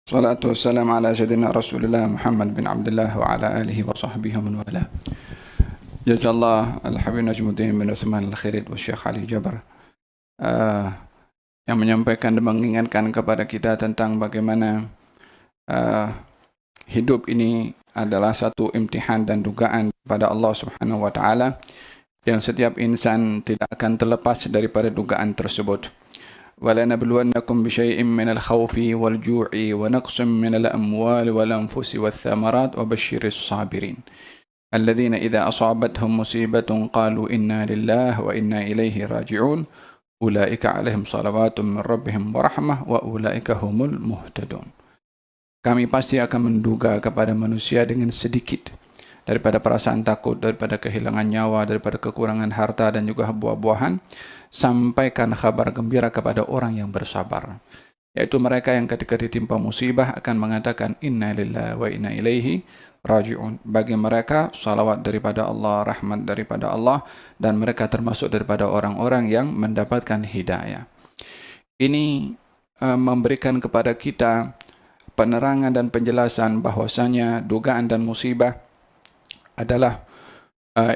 Salatu wassalam ala sayyidina Rasulullah Muhammad bin Abdullah wa ala alihi wa sahbihi wa man wala. Jazallah Al-Habib Najmuddin bin Uthman Al-Khirid wa Syekh Ali Jabar yang menyampaikan dan mengingatkan kepada kita tentang bagaimana hidup ini adalah satu imtihan dan dugaan kepada Allah Subhanahu wa taala yang setiap insan tidak akan terlepas daripada dugaan tersebut. وَلَنَبْلُوَنَّكُمْ بِشَيْءٍ مِّنَ الْخَوْفِ وَالْجُوعِ وَنَقْصٍ مِّنَ الْأَمْوَالِ وَالْأَنفُسِ وَالثَّمَرَاتِ وَبَشِّرِ الصَّابِرِينَ الَّذِينَ إِذَا أَصَابَتْهُمْ مُصِيبَةٌ قَالُوا إِنَّا لِلَّهِ وَإِنَّا إِلَيْهِ رَاجِعُونَ أُولَئِكَ عَلَيْهِمْ صَلَوَاتٌ مِّن رَّبِّهِمْ وَرَحْمَةٌ وَأُولَئِكَ هُمُ الْمُهْتَدُونَ. Kami pasti akan menduga kepada manusia dengan sedikit daripada perasaan takut, daripada kehilangan nyawa, daripada kekurangan harta dan juga buah-buahan. Sampaikan kabar gembira kepada orang yang bersabar, yaitu mereka yang ketika ditimpa musibah akan mengatakan inna lillahi wa inna ilaihi raji'un. Bagi mereka salawat daripada Allah, rahmat daripada Allah, dan mereka termasuk daripada orang-orang yang mendapatkan hidayah. Ini memberikan kepada kita penerangan dan penjelasan bahwasanya dugaan dan musibah adalah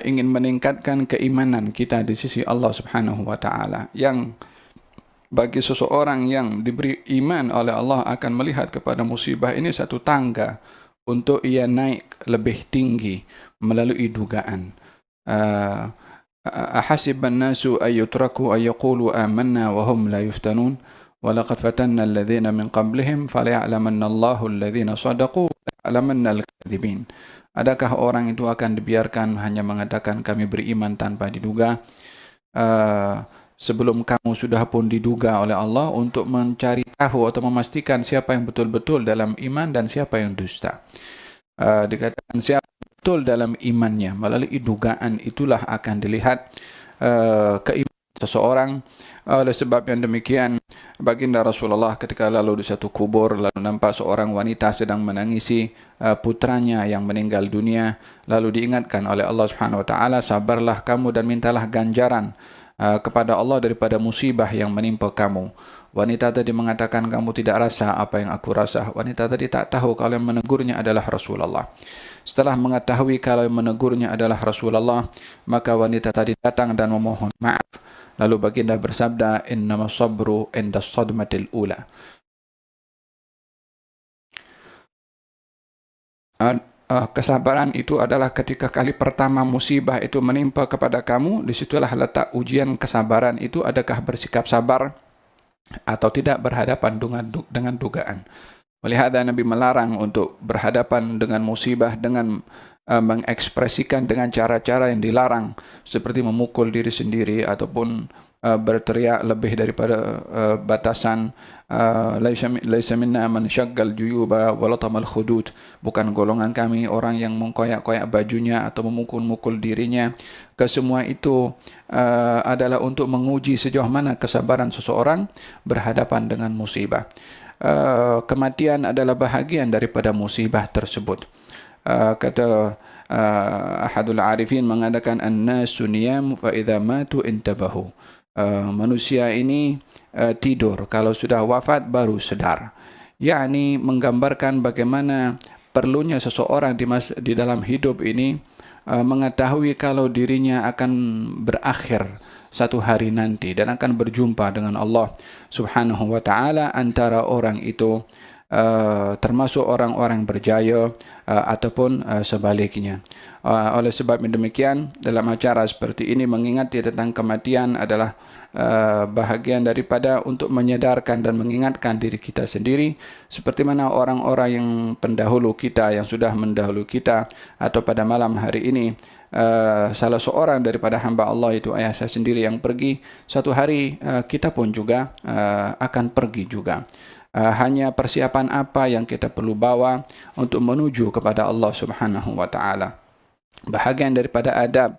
ingin meningkatkan keimanan kita di sisi Allah Subhanahu wa taala, yang bagi seseorang yang diberi iman oleh Allah akan melihat kepada musibah ini satu tangga untuk ia naik lebih tinggi melalui dugaan. Ahasiban nasu ay yutraku ay yaqulu amanna wa hum la yuftanun wa laqad fatanna alladhina min qablihim falya'lamanna Allahu alladhina sadaqu wa ya'lamanna al-kadhibin. Adakah orang itu akan dibiarkan hanya mengatakan kami beriman tanpa diduga, sebelum kamu sudah pun diduga oleh Allah untuk mencari tahu atau memastikan siapa yang betul-betul dalam iman dan siapa yang dusta. Dikatakan siapa betul dalam imannya, melalui dugaan itulah akan dilihat keimanan seseorang. Oleh sebab yang demikian, baginda Rasulullah ketika lalu di satu kubur, lalu nampak seorang wanita sedang menangisi putranya yang meninggal dunia, lalu diingatkan oleh Allah Subhanahu wa taala, sabarlah kamu dan mintalah ganjaran kepada Allah daripada musibah yang menimpa kamu. Wanita tadi mengatakan, kamu tidak rasa apa yang aku rasa. Wanita tadi tak tahu kalau yang menegurnya adalah Rasulullah. Setelah mengetahui kalau yang menegurnya adalah Rasulullah, maka wanita tadi datang dan memohon maaf. Lalu baginda bersabda, innamas sabru inda sadmatil ula. Kesabaran itu adalah ketika kali pertama musibah itu menimpa kepada kamu, disitulah letak ujian kesabaran itu, adakah bersikap sabar atau tidak berhadapan dengan dugaan. Melihat Nabi melarang untuk berhadapan dengan musibah dengan mengekspresikan dengan cara-cara yang dilarang, seperti memukul diri sendiri ataupun berteriak lebih daripada batasan. Laisa minna man syaggal juyuba wa latamal khudud. Bukan golongan kami orang yang mengkoyak-koyak bajunya atau memukul-mukul dirinya. Kesemua itu adalah untuk menguji sejauh mana kesabaran seseorang berhadapan dengan musibah. Kematian adalah bahagian daripada musibah tersebut. Kata ahadul arifin mengatakan an-nasu niyam fa idza matu intabahu. Manusia ini tidur, kalau sudah wafat baru sadar. Yakni menggambarkan bagaimana perlunya seseorang di dalam hidup ini mengetahui kalau dirinya akan berakhir satu hari nanti dan akan berjumpa dengan Allah Subhanahu wa taala. Antara orang itu termasuk orang-orang berjaya ataupun sebaliknya. Oleh sebab demikian, dalam acara seperti ini mengingati tentang kematian adalah bahagian daripada untuk menyadarkan dan mengingatkan diri kita sendiri, seperti mana orang-orang yang pendahulu kita, yang sudah mendahulu kita, atau pada malam hari ini salah seorang daripada hamba Allah itu ayah saya sendiri yang pergi. Suatu hari kita pun juga akan pergi juga. Hanya persiapan apa yang kita perlu bawa untuk menuju kepada Allah Subhanahu wa taala. Bahagian daripada adab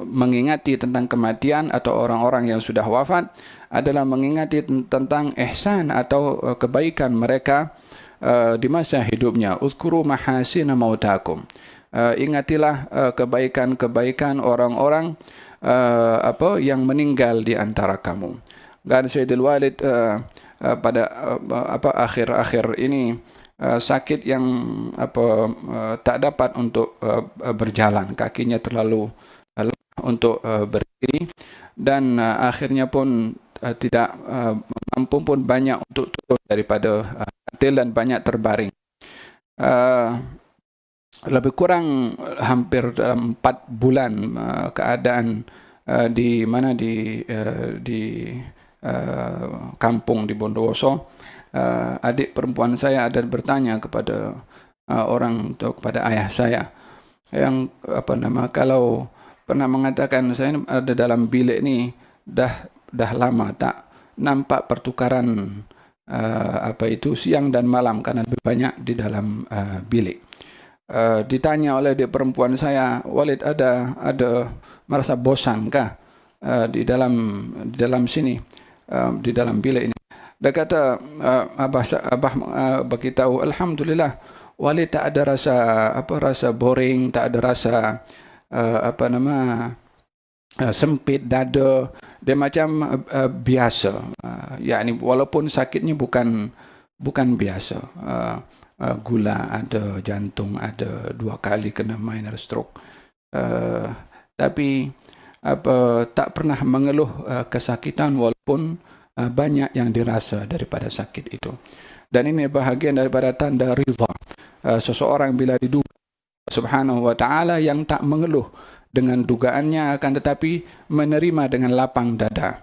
mengingati tentang kematian atau orang-orang yang sudah wafat adalah mengingati tentang ihsan atau kebaikan mereka di masa hidupnya. Uzkuru mahasina mautakum. Ingatilah kebaikan-kebaikan orang-orang yang meninggal di antara kamu. قال سيد الوالد pada akhir-akhir ini sakit yang tak dapat untuk berjalan, kakinya terlalu lemah untuk berdiri, dan akhirnya pun tidak mampu pun banyak untuk turun daripada katil dan banyak terbaring. Lebih kurang hampir dalam 4 bulan keadaan di kampung di Bondowoso, adik perempuan saya ada bertanya kepada kepada ayah saya yang kalau pernah mengatakan, saya ada dalam bilik ni dah lama tak nampak pertukaran siang dan malam karena lebih banyak di dalam bilik. Ditanya oleh dia perempuan saya, Walid, ada merasa bosan kah di dalam sini, di dalam bilik ini? Dia kata, abah beritahu, alhamdulillah, Walid tak ada rasa boring, tak ada rasa sempit dada. Dia macam biasa, yakni walaupun sakitnya bukan biasa. Gula ada, jantung ada, 2 kali kena minor stroke, tapi tak pernah mengeluh kesakitan walaupun banyak yang dirasa daripada sakit itu. Dan ini bahagian daripada tanda ridha seseorang bila diduga Subhanahu wa ta'ala, yang tak mengeluh dengan dugaannya, akan tetapi menerima dengan lapang dada.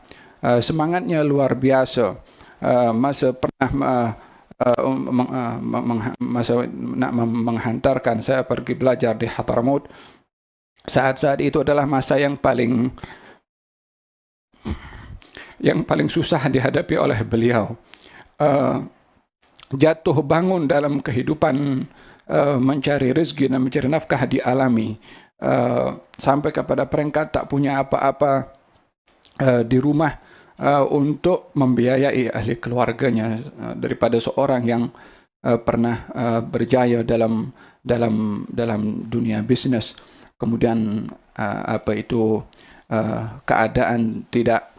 Semangatnya luar biasa. Masa pernah nak menghantarkan saya pergi belajar di Hadramaut, saat-saat itu adalah masa yang paling susah dihadapi oleh beliau. Jatuh bangun dalam kehidupan mencari rezeki dan mencari nafkah dialami, sampai kepada peringkat tak punya apa-apa di rumah untuk membiayai ahli keluarganya, daripada seorang yang pernah berjaya dalam dunia bisnes. Kemudian keadaan tidak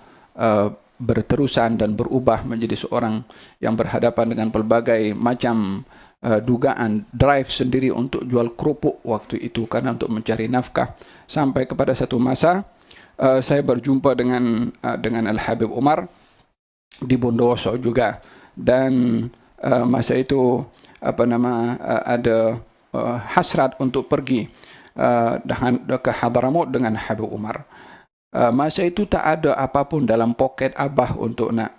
berterusan dan berubah menjadi seorang yang berhadapan dengan pelbagai macam dugaan, drive sendiri untuk jual kerupuk waktu itu karena untuk mencari nafkah, sampai kepada satu masa saya berjumpa dengan Al-Habib Umar di Bondowoso juga, dan masa itu ada hasrat untuk pergi ke Hadramaut dengan Habib Umar. Masa itu tak ada apapun dalam poket abah untuk nak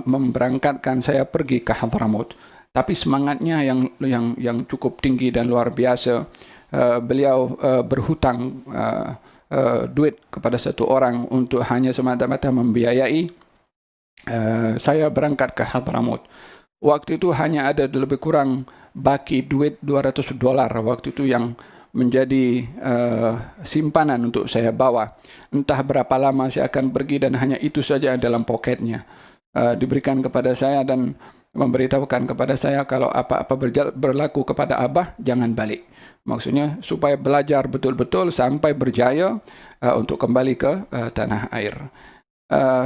memberangkatkan saya pergi ke Hadramaut, tapi semangatnya yang cukup tinggi dan luar biasa. Beliau berhutang duit kepada satu orang untuk hanya semata-mata membiayai saya berangkat ke Hadramaut. Waktu itu hanya ada lebih kurang baki duit $200 waktu itu yang menjadi simpanan untuk saya bawa. Entah berapa lama saya akan pergi dan hanya itu saja dalam poketnya. Diberikan kepada saya dan memberitahukan kepada saya kalau apa-apa berlaku kepada abah jangan balik. Maksudnya supaya belajar betul-betul sampai berjaya untuk kembali ke tanah air.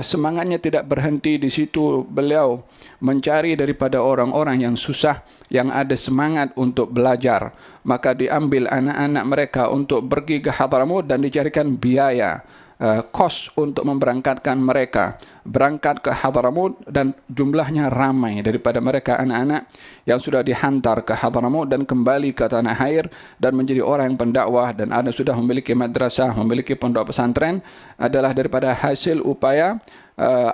Semangatnya tidak berhenti di situ. Beliau mencari daripada orang-orang yang susah, yang ada semangat untuk belajar, maka diambil anak-anak mereka untuk pergi ke Hadramaut dan dicarikan biaya, kos untuk memberangkatkan mereka berangkat ke Hadramaut, dan jumlahnya ramai daripada mereka anak-anak yang sudah dihantar ke Hadramaut dan kembali ke tanah air dan menjadi orang yang pendakwah dan ada sudah memiliki madrasah, memiliki pondok pesantren, adalah daripada hasil upaya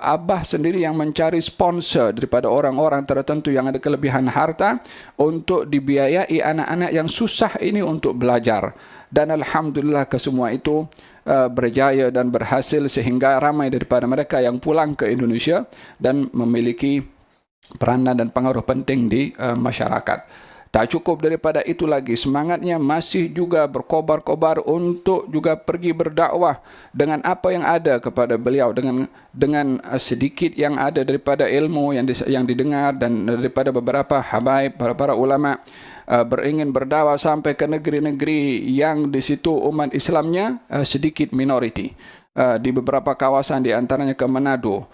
abah sendiri yang mencari sponsor daripada orang-orang tertentu yang ada kelebihan harta untuk dibiayai anak-anak yang susah ini untuk belajar. Dan alhamdulillah kesemua itu berjaya dan berhasil sehingga ramai daripada mereka yang pulang ke Indonesia dan memiliki peranan dan pengaruh penting di masyarakat. Tak cukup daripada itu lagi, semangatnya masih juga berkobar-kobar untuk juga pergi berdakwah dengan apa yang ada kepada beliau, dengan sedikit yang ada daripada ilmu yang didengar dan daripada beberapa habaib, para ulama, beringin berdakwah sampai ke negeri-negeri yang di situ umat Islamnya sedikit minoriti. Di beberapa kawasan, di antaranya ke Manado,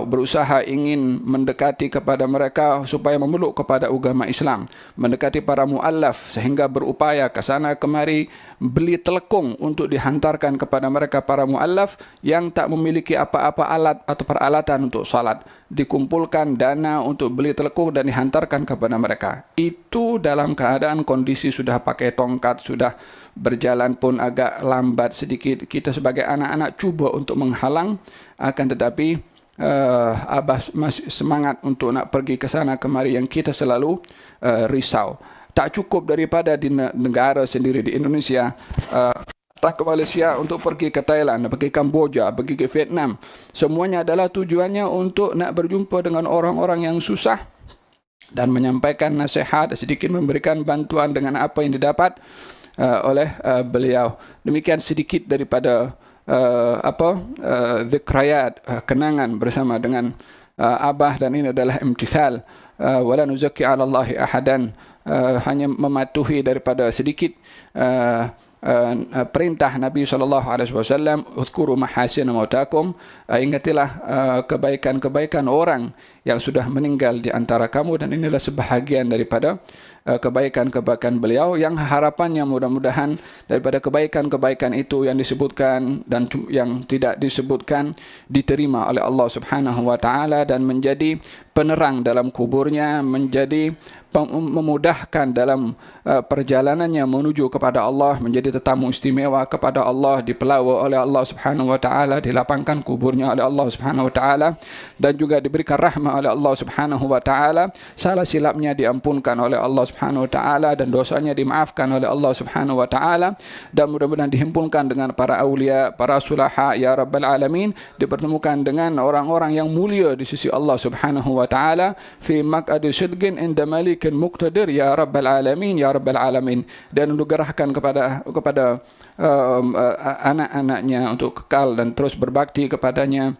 berusaha ingin mendekati kepada mereka supaya memeluk kepada agama Islam, mendekati para muallaf sehingga berupaya ke sana kemari beli telekung untuk dihantarkan kepada mereka para muallaf yang tak memiliki apa-apa alat atau peralatan untuk salat. Dikumpulkan dana untuk beli telekung dan dihantarkan kepada mereka. Itu dalam keadaan kondisi sudah pakai tongkat, sudah berjalan pun agak lambat sedikit. Kita sebagai anak-anak cuba untuk menghalang, akan tetapi Abah masih semangat untuk nak pergi ke sana kemari, yang kita selalu risau. Tak cukup daripada di negara sendiri di Indonesia, datang ke Malaysia untuk pergi ke Thailand, pergi ke Kamboja, pergi ke Vietnam. Semuanya adalah tujuannya untuk nak berjumpa dengan orang-orang yang susah dan menyampaikan nasihat, sedikit memberikan bantuan dengan apa yang didapat oleh beliau. Demikian sedikit daripada zikrayat, kenangan bersama dengan Abah, dan ini adalah imtithal. Wala nuzakki 'ala Allahi ahadan, hanya mematuhi daripada sedikit perintah Nabi SAW, uzkuru mahasina mautakum, ingatilah kebaikan-kebaikan orang yang sudah meninggal di antara kamu, dan inilah sebahagian daripada kebaikan-kebaikan beliau, yang harapannya mudah-mudahan daripada kebaikan-kebaikan itu yang disebutkan dan yang tidak disebutkan diterima oleh Allah Subhanahu wa taala dan menjadi penerang dalam kuburnya, menjadi memudahkan dalam perjalanannya menuju kepada Allah, menjadi tetamu istimewa kepada Allah, dipelawa oleh Allah Subhanahu wa taala, dilapangkan kuburnya oleh Allah Subhanahu wa taala, dan juga diberikan rahmat oleh Allah Subhanahu wa taala, salah silapnya diampunkan oleh Allah Subhanahu wa taala, dan dosanya dimaafkan oleh Allah Subhanahu wa taala, dan mudah-mudahan dihimpunkan dengan para aulia, para sulaha ya rabbal alamin, dipertemukan dengan orang-orang yang mulia di sisi Allah Subhanahu wa taala, fi maq'adi sidqin inda malikin muqtadir ya rabbal alamin ya rabbal alamin, dan digerahkan kepada anak-anaknya untuk kekal dan terus berbakti kepadanya,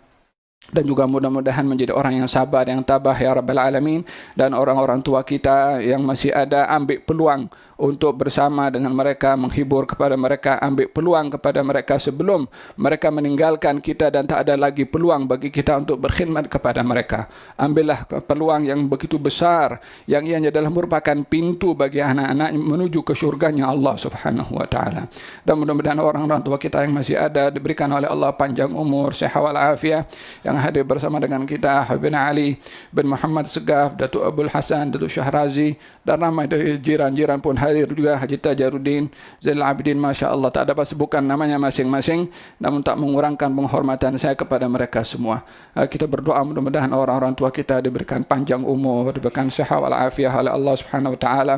dan juga mudah-mudahan menjadi orang yang sabar, yang tabah ya rabbal alamin, dan orang-orang tua kita yang masih ada, ambil peluang untuk bersama dengan mereka, menghibur kepada mereka, ambil peluang kepada mereka sebelum mereka meninggalkan kita dan tak ada lagi peluang bagi kita untuk berkhidmat kepada mereka. Ambillah peluang yang begitu besar, yang ianya adalah merupakan pintu bagi anak-anak menuju ke syurganya Allah Subhanahu wa taala. Dan mudah-mudahan orang-orang tua kita yang masih ada diberikan oleh Allah panjang umur, sehat wal afiat. Yang hadir bersama dengan kita Habibina Ali bin Muhammad Segaf, Datuk Abdul Hasan, Datuk Syahrazi, dan ramai dari jiran-jiran pun hadir juga, Haji Tajarudin, Zainal Abidin, Masya Allah, tak dapat sebutkan namanya masing-masing, namun tak mengurangkan penghormatan saya kepada mereka semua. Kita berdoa mudah-mudahan orang-orang tua kita diberikan panjang umur, diberikan sehat wal afiat oleh Allah Subhanahu wa taala,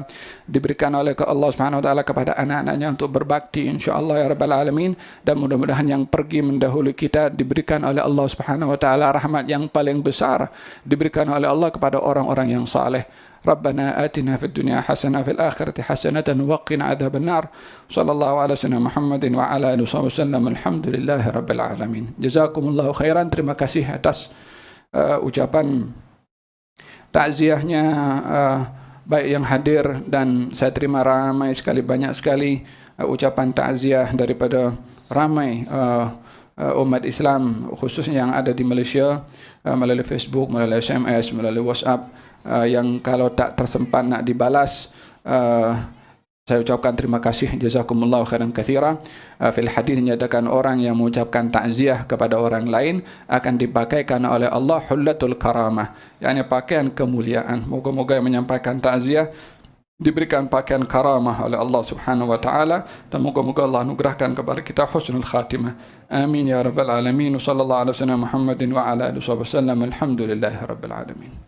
diberikan oleh Allah Subhanahu wa taala kepada anak-anaknya untuk berbakti insyaallah ya rabbal alamin, dan mudah-mudahan yang pergi mendahului kita diberikan oleh Allah Subhanahu wa taala rahmat yang paling besar, diberikan oleh Allah kepada orang-orang yang saleh. ربنا آتنا في الدنيا حسنة في الآخرة حسنة وقنا عذاب النار صلى الله على سيدنا محمد وعلى آله وصحبه وسلم الحمد لله رب العالمين. Jazakumullahu khairan. Terima kasih atas ucapan takziahnya baik yang hadir, dan saya terima ramai sekali, banyak sekali ucapan takziah daripada ramai umat Islam khususnya yang ada di Malaysia, melalui Facebook, melalui SMS, melalui WhatsApp, yang kalau tak tersempat nak dibalas, saya ucapkan terima kasih, jazakumullahu khairan katsira. Fil hadis menyatakan orang yang mengucapkan takziah kepada orang lain akan dipakaikan oleh Allah hullatul karamah, yakni pakaian kemuliaan. Moga-moga yang menyampaikan takziah diberikan pakaian karamah oleh Allah Subhanahu wa taala, dan moga-moga Allah anugerahkan kepada kita husnul khatimah. Amin ya rabbal alamin. Sallallahu alaihi wasallam Muhammadin wa ala alihi wasallam. Alhamdulillahirabbil alamin.